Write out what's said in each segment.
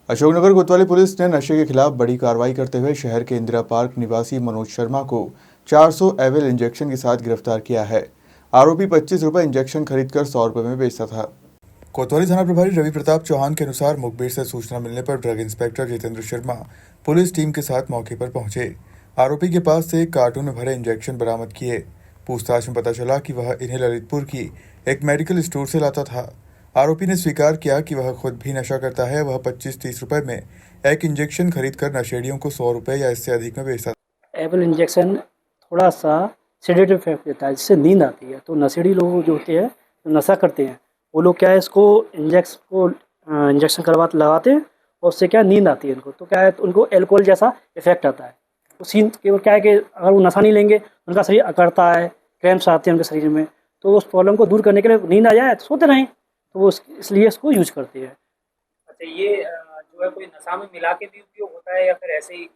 अशोकनगर कोतवाली पुलिस ने नशे के खिलाफ बड़ी कार्रवाई करते हुए शहर के इंदिरा पार्क निवासी मनोज शर्मा को 400 एविल इंजेक्शन के साथ गिरफ्तार किया है। आरोपी 25 रुपये इंजेक्शन खरीदकर 100 रुपये में बेचता था। कोतवाली थाना प्रभारी रवि प्रताप चौहान के अनुसार मुखबिर से सूचना मिलने पर drug inspector Jitendra Sharma police team के साथ मौके पर पहुंचे। आरोपी के पास से एक कार्टून में भरे इंजेक्शन बरामद किए। पूछताछ में पता चला कि वह इन्हें ललितपुर की एक मेडिकल स्टोर से लाता था। आरोपी ने स्वीकार किया कि वह खुद भी नशा करता है। वह 25-30 रुपए में एक इंजेक्शन खरीदकर नशेड़ियों को 100 रुपए या इससे अधिक में बेचता था। एबल इंजेक्शन थोड़ा सा सेडेटिव इफेक्ट देता है, जिससे नींद आती है। तो नशेड़ी लोग जो होते हैं, जो नशा करते हैं, वो लोग क्या है, इसको इंजेक्शन करवा लगाते हैं और उससे क्या नींद आती है इनको। तो क्या है, तो उनको एल्कोहल जैसा इफेक्ट आता है। तो सीन केवल क्या है कि अगर वो नशा नहीं लेंगे, उनका शरीर अकड़ता है, क्रैम्प्स आते हैं उनके शरीर में। तो उस प्रॉब्लम को दूर करने के लिए नींद आ जाए तो सोते रहें, तो वो इसलिए इसको यूज करते हैं। अच्छा, ये जो है कोई नशा में मिला के भी उपयोग होता है या फिर ऐसे ही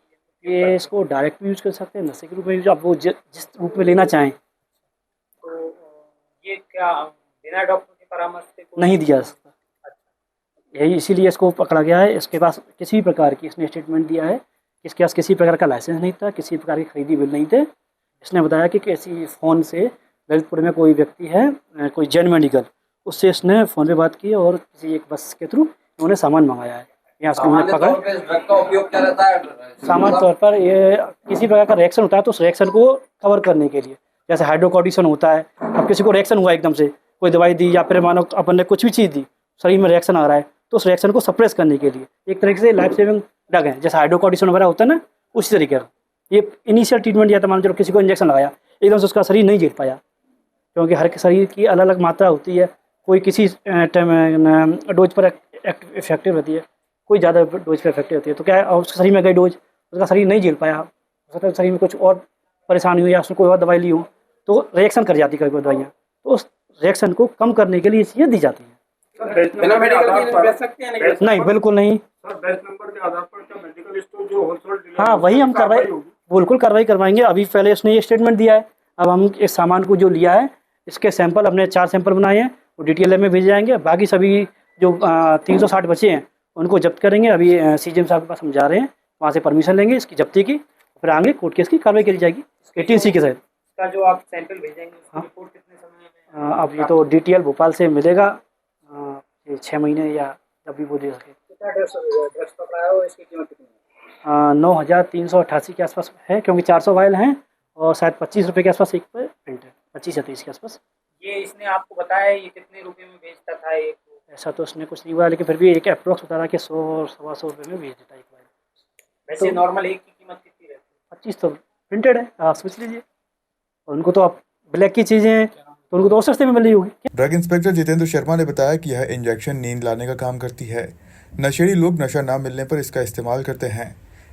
ये इसको डायरेक्ट भी यूज कर सकते हैं, नशे के रूप में भी, आप वो जिस रूप में लेना चाहें। तो ये क्या बिना डॉक्टर के परामर्श से नहीं दिया जा सकता। यही इसीलिए इसको पकड़ा गया है। इसके पास किसी भी प्रकार की, इसने स्टेटमेंट दिया है कि इसके पास किसी प्रकार का लाइसेंस नहीं था, किसी प्रकार की खरीदी बिल नहीं थे। इसने बताया कि किसी फ़ोन से ललितपुर में कोई व्यक्ति है, कोई जैन मेडिकल, उससे इसने फ़ोन पे बात की और किसी एक बस के थ्रू उन्होंने सामान मंगाया है। यहाँ से उन्होंने पकड़ा। ड्रग का उपयोग क्या रहता है? सामान्य तौर पर ये किसी प्रकार का रिएक्शन होता है तो उस रिएक्शन को कवर करने के लिए, जैसे हाइड्रोकॉर्टिसोन होता है। अब किसी को रिएक्शन हुआ एकदम से, कोई दवाई दी या फिर मानो अपन ने कुछ भी चीज़ दी, शरीर में रिएक्शन आ रहा है, तो उस रिएक्शन को सप्रेस करने के लिए एक तरीके से लाइफ सेविंग ड्रग है। जैसे हाइड्रोकॉर्टिसोन वगैरह होता है ना, उसी तरीके का ये इनिशियल ट्रीटमेंट दिया था। मान लो किसी को इंजेक्शन लगाया, एकदम से उसका शरीर नहीं झेल पाया, क्योंकि हर शरीर की अलग अलग मात्रा होती है। कोई किसी डोज पर इफेक्टिव होती है, कोई ज़्यादा डोज पर इफेक्टिव होती है। तो क्या है, उसके शरीर में गई डोज, उसका शरीर नहीं झेल पाया, उसका शरीर में कुछ और परेशानी हुई या उसने कोई और दवाई ली हो, तो रिएक्शन कर जाती है कोई दवाइयाँ। तो उस रिएक्शन को कम करने के लिए ये चीज़ें दी जाती हैं। बिना मेडिकल के बेच सकते हैं? नहीं, बिल्कुल नहीं। बैच नंबर के आधार पर क्या मेडिकल स्टोर जो होलसेल डीलर, हाँ, वही हम कार्रवाई, बिल्कुल कार्रवाई करवाएंगे। अभी पहले इसने ये स्टेटमेंट दिया है। अब हम इस सामान को जो लिया है, इसके सैंपल, हमने 4 सैंपल बनाए हैं, वो DTLA में भेजे जाएंगे। बाकी सभी जो 360 बचे हैं उनको जब्त करेंगे। अभी CGM साहब के पास हम जा रहे हैं, वहाँ से परमिशन लेंगे इसकी जब्ती की, फिर आगे कोर्ट केस की कार्रवाई करी जाएगी 18C के तहत। इसका जो आप सैंपल भेजेंगे उसकी रिपोर्ट कितने समय में? अब ये तो DTL भोपाल से मिलेगा, ये 6 महीने या जब भी वो दे सके। कितना ड्रग्स पकड़ा है और इसकी कीमत कितनी है? 9,388 के आसपास है, क्योंकि 400 वायल हैं और शायद 25 रुपये के आसपास एक पर प्रिंट है, 25 या 30 के आसपास। ये इसने आपको बताया ये कितने रुपए में बेचता था एक? ऐसा तो उसने कुछ नहीं हुआ, लेकिन फिर भी एक अप्रोक्स बता रहा कि 100 और 125 रुपये में बेच देता है एक वायल। वैसे नॉर्मल एक की कीमत कितनी रहती है? 25 तो प्रिंटेड है, आप सोच लीजिए। और उनको तो आप ब्लैक की चीज़ें हैं तो उनको तो और सस्ते में मिल रही होगी। ड्रग इंस्पेक्टर जितेंद्र शर्मा ने बताया कि यह इंजेक्शन नींद लाने का काम करती है। नशेड़ी लोग नशा ना मिलने पर इसका इस्तेमाल करते हैं।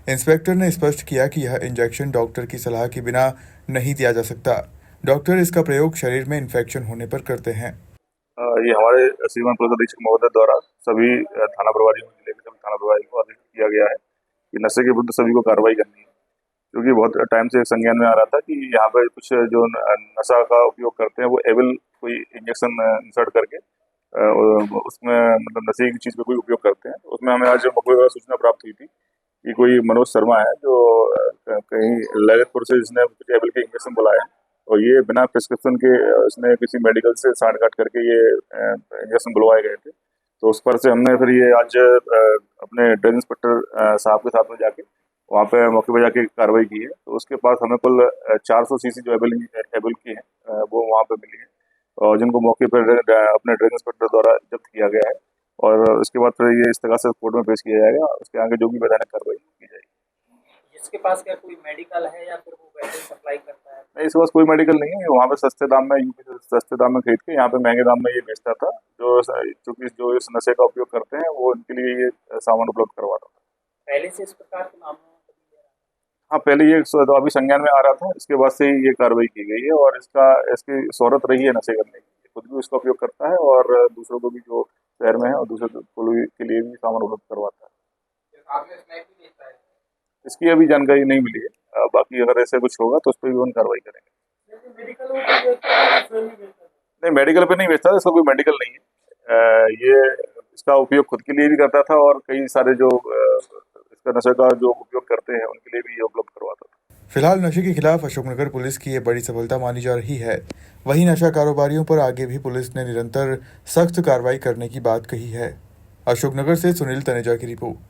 इंस्पेक्टर ने स्पष्ट किया कि यह इंजेक्शन डॉक्टर की सलाह के बिना नहीं दिया जा सकता। डॉक्टर इसका प्रयोग शरीर में इन्फेक्शन होने पर करते हैं। ये हमारे श्रीमान पुलिस अधीक्षक महोदय द्वारा सभी थाना प्रभारियों, जिले के सभी थाना प्रभारी को आदेश किया गया है कि नशे के विरुद्ध सभी को कार्रवाई करनी है। क्योंकि बहुत टाइम से संज्ञान में आ रहा था कि यहाँ पे कुछ जो नशा का उपयोग करते हैं वो एविल कोई इंजेक्शन इंसर्ट करके उसमें मतलब नशे की चीज़ पे कोई उपयोग करते हैं। उसमें हमें आज मौके द्वारा सूचना प्राप्त हुई थी कि कोई मनोज शर्मा है जो कहीं ललितपुर से जिसने कुछ एविल के इंजेक्शन बुलाए हैं और ये बिना प्रिस्क्रिप्शन के इसने किसी मेडिकल से साठ काट करके ये इंजेक्शन बुलवाए गए थे। तो उस पर से हमने फिर ये आज अपने ड्रग इंस्पेक्टर साहब के साथ में जाके वहाँ पे मौके पर जाके कार्रवाई की है। तो उसके पास हमें कुल 400 सीसी जो एविल की है वो वहाँ पे मिली है और जिनको मौके पर अपने ड्रग इंस्पेक्टर द्वारा जब्त किया गया है और उसके बाद फिर ये इस तरह से कोर्ट में पेश किया जाएगा। उसके आगे जो भी वैधानिक कार्रवाई की जाएगी। इसके पास क्या कोई मेडिकल है या फिर वो वैसे सप्लाई करता है? नहीं, इसके पास कोई मेडिकल नहीं है। वहाँ पे सस्ते दाम में, यूपी से सस्ते दाम में खरीद के यहाँ पे महंगे दाम में ये बेचता था। चूँकि जो इस नशे का उपयोग करते हैं वो इनके लिए ये सामान उपलब्ध करवाता था। पहले से इस प्रकार के मामलों में कभी ले रहा है? हाँ, पहले ये तो अभी संज्ञान में आ रहा था, इसके बाद से ही ये कार्रवाई की गई है और इसकी शोहरत रही है नशे करने की। खुद भी उसका उपयोग करता है और दूसरों को भी जो शहर में है और दूसरे के लिए भी सामान उपलब्ध करवाता है। इसकी अभी जानकारी नहीं मिली है। बाकी अगर ऐसे कुछ होगा तो उस पर भी हम कार्रवाई करेंगे। नहीं, मेडिकल पे नहीं बेचता, इसका कोई मेडिकल नहीं है। ये इसका उपयोग खुद के लिए भी करता था और कई सारे जो इसका नशे का जो उपयोग करते हैं उनके लिए भी ये उपलब्ध करवाता था। फिलहाल नशे के खिलाफ अशोकनगर पुलिस की ये बड़ी सफलता मानी जा रही है। वहीं नशा कारोबारियों पर आगे भी पुलिस ने निरंतर सख्त कार्रवाई करने की बात कही है। अशोकनगर से सुनील तनेजा की रिपोर्ट।